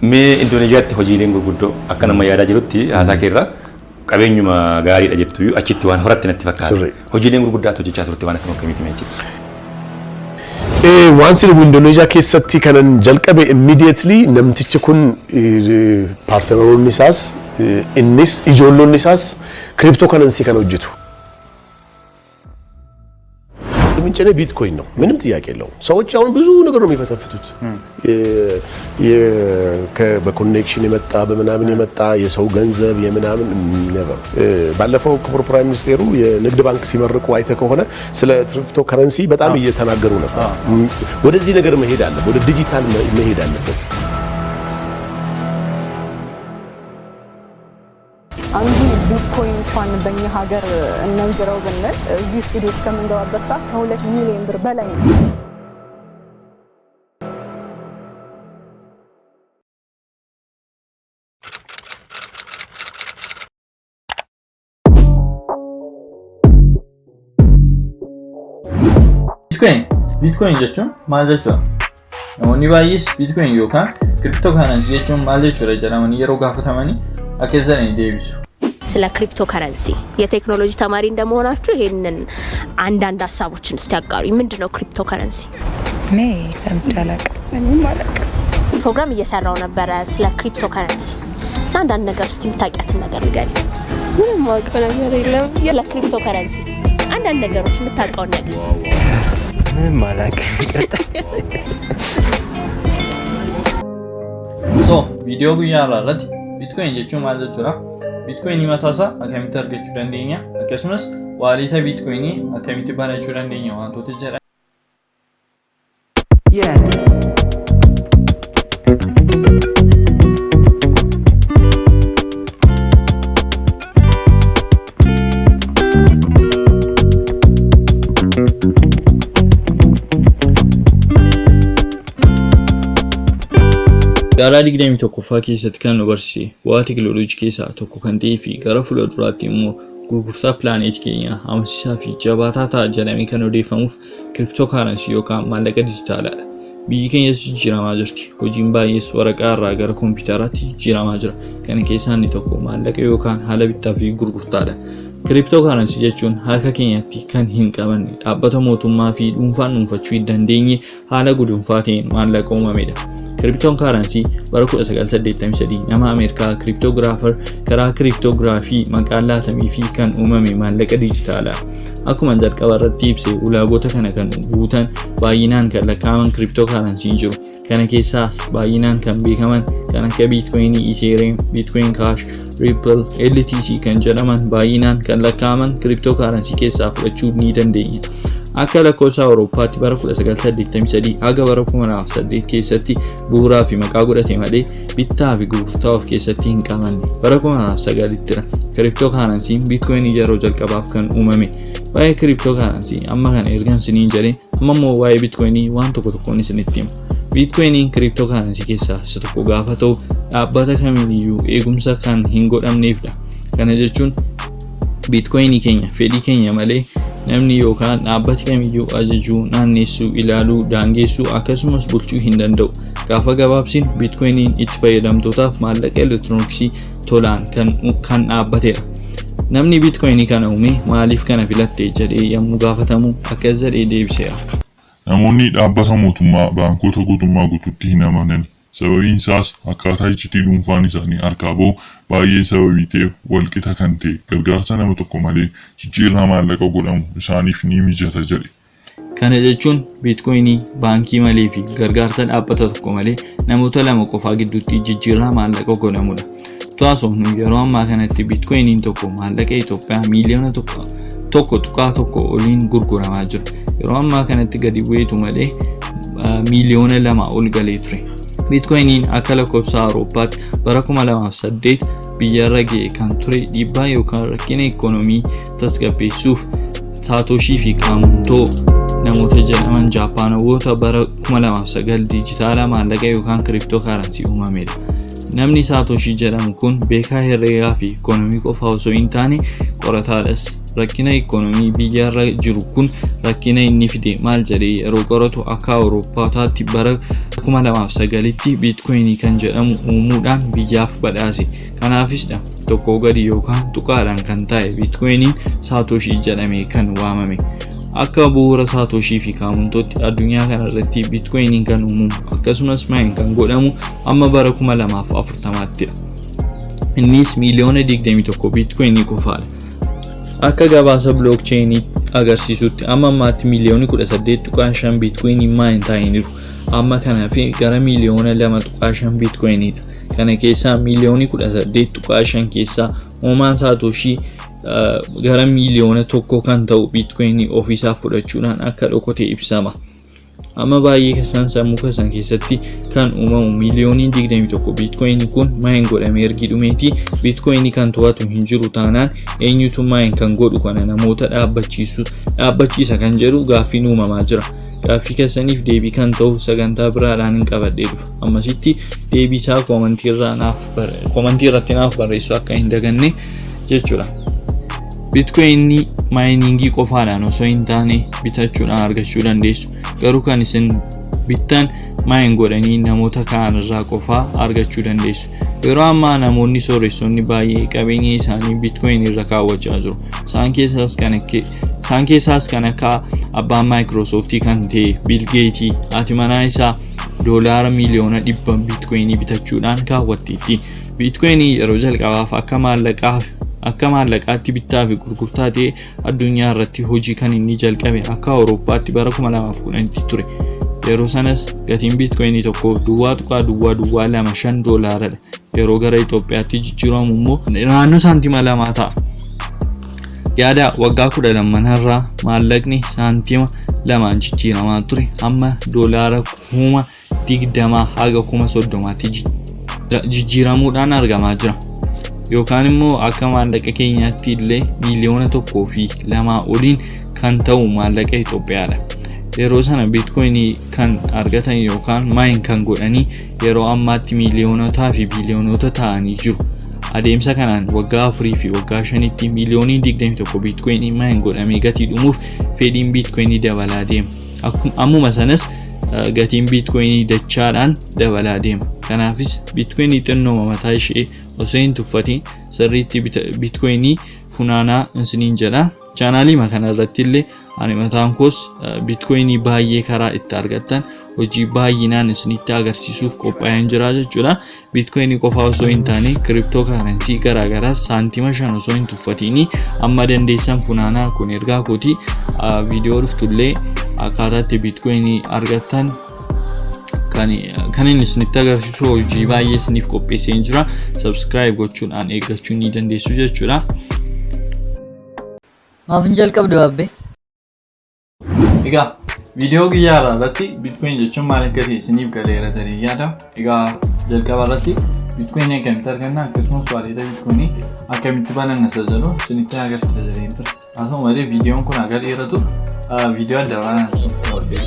Mee Indoneeziyaatti hojiileen gurguddoo akka nama yaadaa jirutti haasaa keerraa qabeenyuma gaariidha jettu achitti waan horatti natti fakkaata. Hojiileen gurguddaa hojjechaa turte waan akkamitti mee achitti? Waan sirbu Indoneeziyaa keessatti kanan jalqabe immediately namtichi kun paartinaroonni isaas innis ijoollonni isaas ክሪፕቶ ከረንሲ kan hojjetu. ምንጭኔ ቢትኮይን ነው ምንም ጥያቄ የለውም። ሰዎች አሁን ብዙ ነገር ነው የሚፈተፍቱት በኮኔክሽን የመጣ በመናምን የመጣ የሰው ገንዘብ የምናምን ነገር ባለፈው ክቡር ፕራይም ሚኒስቴሩ የንግድ ባንክ ሲመርቁ አይተ ከሆነ ስለ ክሪፕቶ ከረንሲ በጣም እየተናገሩ ነበር። ወደዚህ ነገር መሄድ አለ ወደ ዲጂታል መሄድ አለበት። አንዱ ቢትኮይን እንኳን በእኛ ሀገር እንንዝረው ብንል እዚህ ስቱዲዮ እስከምንገባበት ሰዓት ከ2 ሚሊዮን ብር በላይ ነው። ቢትኮይን jechuun maal jechuudha? Namoonni baay'ees ቢትኮይን yookaan ክሪፕቶ ከረንሲ jechuun maal jechuudha jedhamanii yeroo gaafatamanii አከዛኔ ዴቪስ ስለ ክሪፕቶ ከረንሲ የቴክኖሎጂ ተማሪ እንደመሆናችሁ ይሄንን አንዳንድ ሐሳቦችን እስቲ ምንድነው ክሪፕቶ ከረንሲ? ሰምቻለሁ ማለት ፕሮግራም እየሰራው ነበር ስለ ክሪፕቶ ከረንሲ አንዳንድ ነገር እስቲ የምታውቂያት ነገር ንገሪ። ምንም ማውቀው ነገር የለም ስለ ክሪፕቶ ከረንሲ አንዳንድ ነገሮች የምታውቀው ነገር ምንም አላውቅም። ቪዲዮ ጉያራለት ቢትኮይን jechuun maal jechuudha? Bitcoin mataasaa akkamitti argachuu dandeenya? Akkasumas waalita Bitcoin akkamitti barachuu dandeenya wantoota jedhan. Gaaraa 21ffaa keessatti kan nu barsiise waa teekinooloojii keessaa tokko kan ta'ee fi gara fuula duraatti immoo gurgurtaa pilaaneetii keenya amasisaa fi jabaataa ta'a jedhamee kan odeeffamuuf kiriptoo karansii yookaan maallaqa dijitaalaadha. Biyyi keenyas jijjiiramaa jirti. Hojiin baay'ees waraqaa irraa gara kompiitaraatti jijjiiramaa jira. Kana keessaa inni tokko maallaqa yookaan haala bittaa fi gurgurtaadha. Kiriptoo karansii jechuun harka keenyatti kan hin qabanne dhaabbata mootummaa fi dhuunfaan dhuunfachuu hin dandeenye haala gudunfaa ta'een maallaqa uumamedha. Crypto currency bara 1983 nama Ameerikaa cryptographer karaa cryptography maqaa tamii fi kan uumame maallaqa dijitaalaa. Akkuma jalqaba irratti ibse ulaagoota kana kan guutan baay'inaan kan lakkaa'aman crypto currency jiru. Kana keessaas baay'inaan kan beekaman kan akka Bitcoin, Ethereum, Bitcoin Cash, Ripple, LTC kan jedhaman baay'inaan kan lakkaa'aman crypto currency keessaa fudhachuu ni dandeenya. Akka lakkoofsa Awurooppaatti bara 1983 haga bara 2008 keessatti bu'uuraa fi maqaa godhate malee bittaa fi gurgurtaa of keessatti hin qabanne. Bara 2009ttira kiriptoo karansiin Bitcoin yeroo jalqabaaf kan uumame. Waa'ee kiriptoo karansii amma kana ergan siniin jedhee amma immoo waa'ee Bitcoin waan tokkoon isinitti hima. Bitcoin kiriptoo karansii keessaa isa tokko gaafa ta'u dhaabbata kamiiyyuu eegumsa kan hin godhamneefidha. Kana jechuun Bitcoin keenya fedhii keenya malee namni yookaan dhaabbati kamiyyuu ajajuu, naanneessuu, ilaaluu, daangeessuu akkasumas bulchuu hin danda'u. Gaafa gabaabsin Bitcoiniin itti fayyadamtootaaf maallaqa elektirooniksii tolaan kan dhaabbatedha. Namni Bitcoinii kana uume maaliif kana filatte jedhee yommuu gaafatamu akkas jedhee deebiseera. Namoonni dhaabbata mootummaa baankota guutummaa guutuutti hin amanan. Sababiin isaas akkaataa iccitii dhuunfaan isaanii harkaa bahu baay'ee sababii ta'eef walqixa kan ta'e gargaarsa nama tokko malee jijjiirraa maallaqa godhamu isaaniif ni mijata jedhe. Kana jechuun Bitcoinii baankii malee fi gargaarsa dhaabbata tokko malee namoota lama qofaa gidduutti jijjiirraa maallaqa godhamudha. Taasifnu yeroo ammaa kanatti Bitcoiniin tokko maallaqa Itoophiyaa miiliyoona tokko oliin gurguramaa jira. Yeroo ammaa kanatti gadi bu'eetu malee miiliyoona 2 ol galee ture. Bitcoiniin akka lakkoofsa Awurooppaatti bara 2008 biyyarra ga'e kan ture dhiibbaa yookaan rakkina ikoonoomii tasgabbeessuuf Saatoshii fi Nakamoto namoota jedhaman Jaappaanoota bara 2009 dijitaala maallaqa yookaan kiriptoo karansii uumamedha. Namni Saatoshii jedhamu kun beekaa herreegaa fi ikoonoomii qofa osoo hin taane qorataadhas. Rakkina ikoonoomii biyyarra jiru kun rakkina inni fide maal jedhee yeroo qoratu akka Awurooppaatti bara 2009tti biitkoinii kan jedhamu uumuudhaan biyyaaf badhaase. Kanaafisdha tokko gadi yookaan tuqaadhaan kan ta'e biitkoiniin saatoshii jedhamee kan waamame. Akka bu'uura saatoshii fi kaamuntooti addunyaa kanarratti biitkoiniin kan uumamu akkasumas maayin kan godhamu amma bara 2040ttidha. Innis miliyoona 21 biitkoinii qofaadha. Akka gabaasa blookcheenii agarsiisutti amma ammaatti miliyoona 18.5 biitkoinii maayin ta'aniiru. Amma kanaaf gara miliyoona 2.5 biitkoiniidha. Kana keessaa miliyoona 18.5 keessaa uumaan saatoshii gara miliyoona 1 kan ta'u biitkoinii ofiisaaf fudhachuudhaan akka dhokote ibsama. Amma baay'ee keessan sammuu keessan keessatti kan uumamu miliyooniin 21 biitkoinii kun maayin godhamee ergi dhumeeti biitkoinii kan to'atu hin jiru taanaan eenyutu maayin kan godhu kana namoota dhaabbachiisa kan jedhu gaaffiin uumamaa jira. Gaaffii keessaniif deebii kan ta'u sagantaa biraadhaan hin qabadhee dhufa. Ammasitti deebii isaa koomantii irratti naaf barreessu akka hin daganne jechuudha. Biitkoinii maayiningii qofaadhaan osoo hin taane bitachuudhaan argachuu dandeessu. Garuu kan isin bittan maayin godhanii namoota kaan irraa qofaa argachuu dandeessu. Yeroo ammaa namoonni sooressonni baay'ee qabeenya isaanii biitkoinii irra kaawwachaa jiru. Isaan keessaas kan akka abbaan Maayikiroosooftii kan ta'e Biil Geetii haati manaa isaa doolaara miliyoona 100 biitkoinii bitachuudhaan kaawwatteetti. Biitkoinii yeroo jalqabaaf akka maallaqaatti bittaa fi gurgurtaa ta'e addunyaa irratti hojii kan inni jalqabe akka Awurooppaatti bara 2010tti ture. Yeroo sanas gatiin biitkoinii tokko $2.225 doolaaradha. Yeroo gara Itoophiyaatti jijjiiramu immoo naannoo saantima 2 ta'a. Yaada waggaa 12 irraa maallaqni saantima 2 jijjiiramaa ture amma doolaara 20,000 haga 30,000tti jijjiiramuudhaan argamaa jira. Yookaan immoo akka maallaqa keenyaatti illee miliyoona 1 fi 2 oliin kan ta'u maallaqa Itoophiyaadha. Yeroo sana biitkoinii kan argatan yookaan maayin kan godhanii yeroo ammaatti miliyoonotaa fi biliyoonota ta'anii jiru. Adeemsa kanaan waggaa 4 fi waggaa 5tti miliyooniin 21 biitkoinii maayin godhamee gatii dhumuuf fedhiin biitkoinii dabalaa deema. Ammuma sanas gatiin biitkoinii dachaadhaan dabalaa deema. Kanaafis biitkoinii xinnoo mataa ishee osoo hin tuffatiin sirriitti biitkoinii funaanaa isiniin jedha. Chaanaalii kana irratti illee ani mataan koos biitkoinii baay'ee karaa itti argattan hojii baay'inaan isinitti agarsiisuuf qophaa'een jira jechuudha. Biitkoinii qofa osoo hin taane kiriptoo karansii garaagaraas saantima 5 osoo hin tuffatiin amma dandeessan funaanaa kun ergaa kooti. Viidiyoo dhuftullee akkaataa itti biitkoinii argattan kan inni isinitti agarsiisu hojii baay'ee isiniif qopheesseen jira. Subscribe gochuudhaan eeggachuu ni dandeessu jechuudha. Maafin jalqabdu abbe. Egaa viidiyoo guyyaa irratti biitkoinii jechuun maal akka ta'e isiniif galeera tarii yaada. Egaa jalqaba irratti biitkoinii akkamitti arganna akkasumas waalidaa biitkoinii akkamitti banannasa jedhu isinitti agarsiisa jireen ture. Haa ta'u malee viidiyoon kun haga dheeratu viidiyoo adda baanaan subscribe